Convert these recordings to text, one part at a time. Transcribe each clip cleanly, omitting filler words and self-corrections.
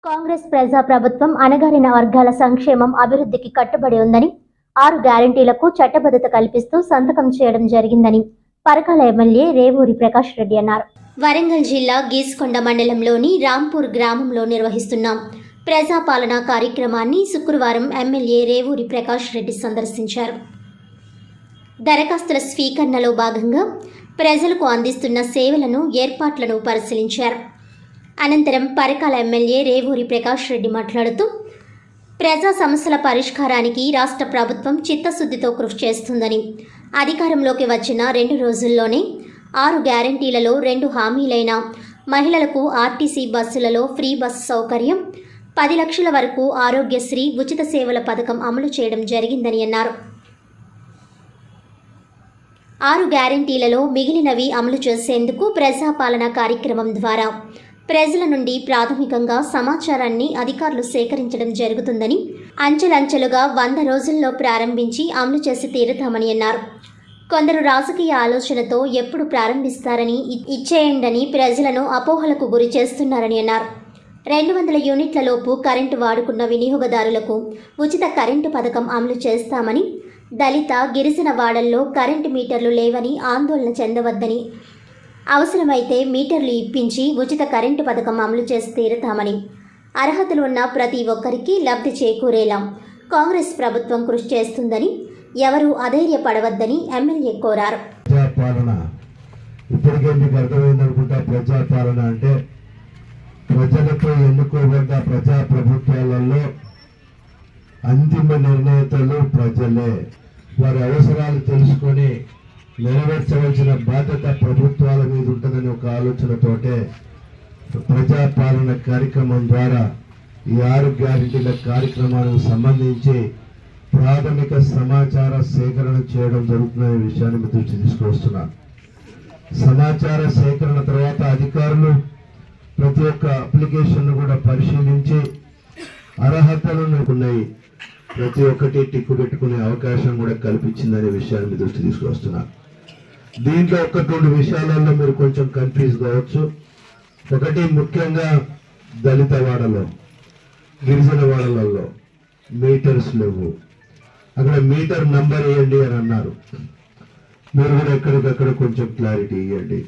కాంగ్రెస్ ప్రజా ప్రభుత్వం అణగారిన వర్గాల సంక్షేమం అభివృద్ధికి కట్టుబడి ఉందని 6 గ్యారెంటీలకు చట్టబద్ధత కల్పిస్తూ సంతకం చేయడం జరిగిందని పరకాల ఎమ్మెల్యే రేవూరి ప్రకాష్ రెడ్డి అన్నారు. వరంగల్ జిల్లా గీసుకొండ మండలంలోని రాంపూర్ గ్రామంలో నిర్వహిస్తున్న ప్రజాపాలన కార్యక్రమాన్ని శుక్రవారం ఎమ్మెల్యే రేవూరి ప్రకాష్ రెడ్డి సందర్శించారు. దరఖాస్తుల స్వీకరణలో భాగంగా ప్రజలకు అందిస్తున్న సేవలను ఏర్పాట్లను పరిశీలించారు. అనంతరం పరకాల ఎమ్మెల్యే రేవూరి ప్రకాష్ రెడ్డి మాట్లాడుతూ ప్రజా సమస్యల పరిష్కారానికి రాష్ట్ర ప్రభుత్వం చిత్తశుద్ధితో కృషి చేస్తుందని, అధికారంలోకి వచ్చిన 2 రోజుల్లోనే 6 గ్యారెంటీలలో 2 హామీలైన మహిళలకు ఆర్టీసీ బస్సులలో ఫ్రీ బస్సు సౌకర్యం, 10 లక్షల వరకు ఆరోగ్యశ్రీ ఉచిత సేవల పథకం అమలు చేయడం జరిగిందని అన్నారు. 6 గ్యారెంటీలలో మిగిలినవి అమలు చేసేందుకు ప్రజాపాలన కార్యక్రమం ద్వారా ప్రజల నుండి ప్రాథమికంగా సమాచారాన్ని అధికారులు సేకరించడం జరుగుతుందని, అంచెలంచెలుగా 100 రోజుల్లో ప్రారంభించి అమలు చేసి తీరుతామని అన్నారు. కొందరు రాజకీయ ఆలోచనతో ఎప్పుడు ప్రారంభిస్తారని, ఇచ్చేయండని ప్రజలను అపోహలకు గురి చేస్తున్నారని అన్నారు. 200 యూనిట్ల లోపు కరెంటు వాడుకున్న వినియోగదారులకు ఉచిత కరెంటు పథకం అమలు చేస్తామని, దళిత గిరిజన వాడల్లో కరెంటు మీటర్లు లేవని ఆందోళన చెందవద్దని, అవసరమైతే మీటర్లు ఇప్పించి ఉచిత కరెంటు పథకం అమలు చేసి తీరుతామని, అర్హతలు ఉన్న ప్రతి ఒక్కరికి లబ్ధి చేకూరేలా కాంగ్రెస్ ప్రభుత్వం కృషి చేస్తుందని, ఎవరూ అధైర్యపడవద్దని ఎమ్మెల్యే కోరారు. ప్రజాపాలన ఇప్పటికే మీకు అర్థమైందనుకుంటా. ప్రజాపాలన అంటే ప్రజలతో ఎన్నుకోబడ్డ ప్రజా ప్రభుత్వాలలో అంతిమ నిర్ణేతలు ప్రజలే. వారి అవసరాలు తెలుసుకొని నెరవేర్చవలసిన బాధ్యత ప్రభుత్వాల మీద ఉంటుందని ఒక ఆలోచనతోటే ప్రజాపాలన కార్యక్రమం ద్వారా ఈ 6 గ్యారెంటీల కార్యక్రమానికి సంబంధించి ప్రాథమిక సమాచార సేకరణ చేయడం జరుగుతుందనే విషయాన్ని మీ దృష్టి తీసుకొస్తున్నాను. సమాచార సేకరణ తర్వాత అధికారులు ప్రతి ఒక్క అప్లికేషన్ను కూడా పరిశీలించి అర్హతలను ఉన్నాయి, ప్రతి ఒక్కటి టిక్కు పెట్టుకునే అవకాశం కూడా కల్పించిందనే విషయాన్ని మీ దృష్టి తీసుకొస్తున్నాను. దీంట్లో 1-2 విషయాలలో మీరు కొంచెం కన్ఫ్యూజ్ కావచ్చు. ఒకటి, ముఖ్యంగా దళిత వాడలో, గిరిజన వాడలలో మీటర్స్ లేవు. అక్కడ మీటర్ నంబర్ ఇవ్వండి అని అన్నారు. మీరు కూడా ఎక్కడికక్కడ కొంచెం క్లారిటీ ఇవ్వండి.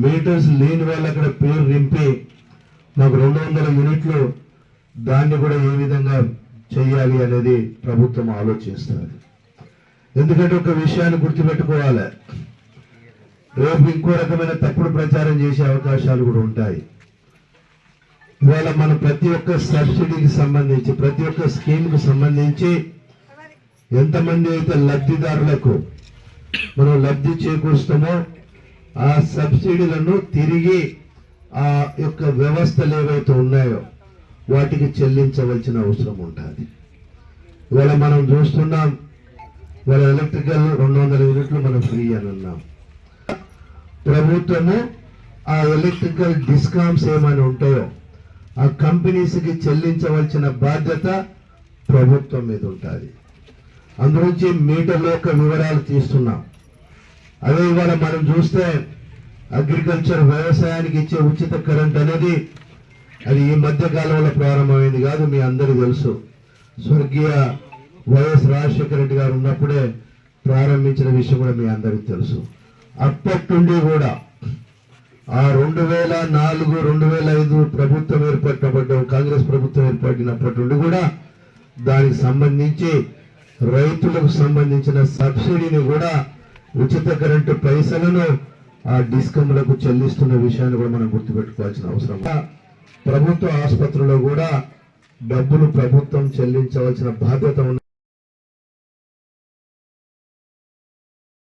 మీటర్స్ లేని వాళ్ళు అక్కడ పేరు నింపి మాకు 200 యూనిట్లు, దాన్ని కూడా ఏ విధంగా చేయాలి అనేది ప్రభుత్వం ఆలోచిస్తుంది. ఎందుకంటే ఒక విషయాన్ని గుర్తుపెట్టుకోవాలి, రేపు ఇంకో రకమైన తప్పుడు ప్రచారం చేసే అవకాశాలు కూడా ఉంటాయి. ఇవాళ మనం ప్రతి ఒక్క సబ్సిడీకి సంబంధించి, ప్రతి ఒక్క స్కీమ్కి సంబంధించి ఎంతమంది అయితే లబ్ధిదారులకు మనం లబ్ధి చేకూరుస్తామో ఆ సబ్సిడీలను తిరిగి ఆ యొక్క వ్యవస్థలు ఏవైతే ఉన్నాయో వాటికి చెల్లించవలసిన అవసరం ఉంటుంది. ఇవాళ మనం చూస్తున్నాం, ఇవాళ ఎలక్ట్రికల్ 200 యూనిట్లు మనం ఫ్రీ అని అన్నాం. ప్రభుత్వము ఆ ఎలక్ట్రికల్ డిస్కామ్స్ ఏమైనా ఉంటాయో ఆ కంపెనీస్కి చెల్లించవలసిన బాధ్యత ప్రభుత్వం మీద ఉంటుంది. అందులోంచి మీటర్ల యొక్క వివరాలు తీస్తున్నాం. అదే ఇవాళ మనం చూస్తే అగ్రికల్చర్ వ్యవసాయానికి ఇచ్చే ఉచిత కరెంట్ అనేది అది ఈ మధ్య కాలంలో ప్రారంభమైంది కాదు, మీ అందరికీ తెలుసు. స్వర్గీయ వైఎస్ రాజశేఖర రెడ్డి గారు ఉన్నప్పుడే ప్రారంభించిన విషయం కూడా మీ అందరికీ తెలుసు. అప్పటి నుండి కూడా ఆ 2004, 2005 ప్రభుత్వం ఏర్పడినప్పుడు, కాంగ్రెస్ ప్రభుత్వం ఏర్పడినప్పటి నుండి కూడా దానికి సంబంధించి రైతులకు సంబంధించిన సబ్సిడీని కూడా ఉచిత కరెంటు పైసలను ఆ డిస్కమ్లకు చెల్లిస్తున్న విషయాన్ని కూడా మనం గుర్తుపెట్టుకోవాల్సిన అవసరం. ప్రభుత్వ ఆసుపత్రుల్లో కూడా డబ్బులు ప్రభుత్వం చెల్లించవలసిన బాధ్యత ఉంది.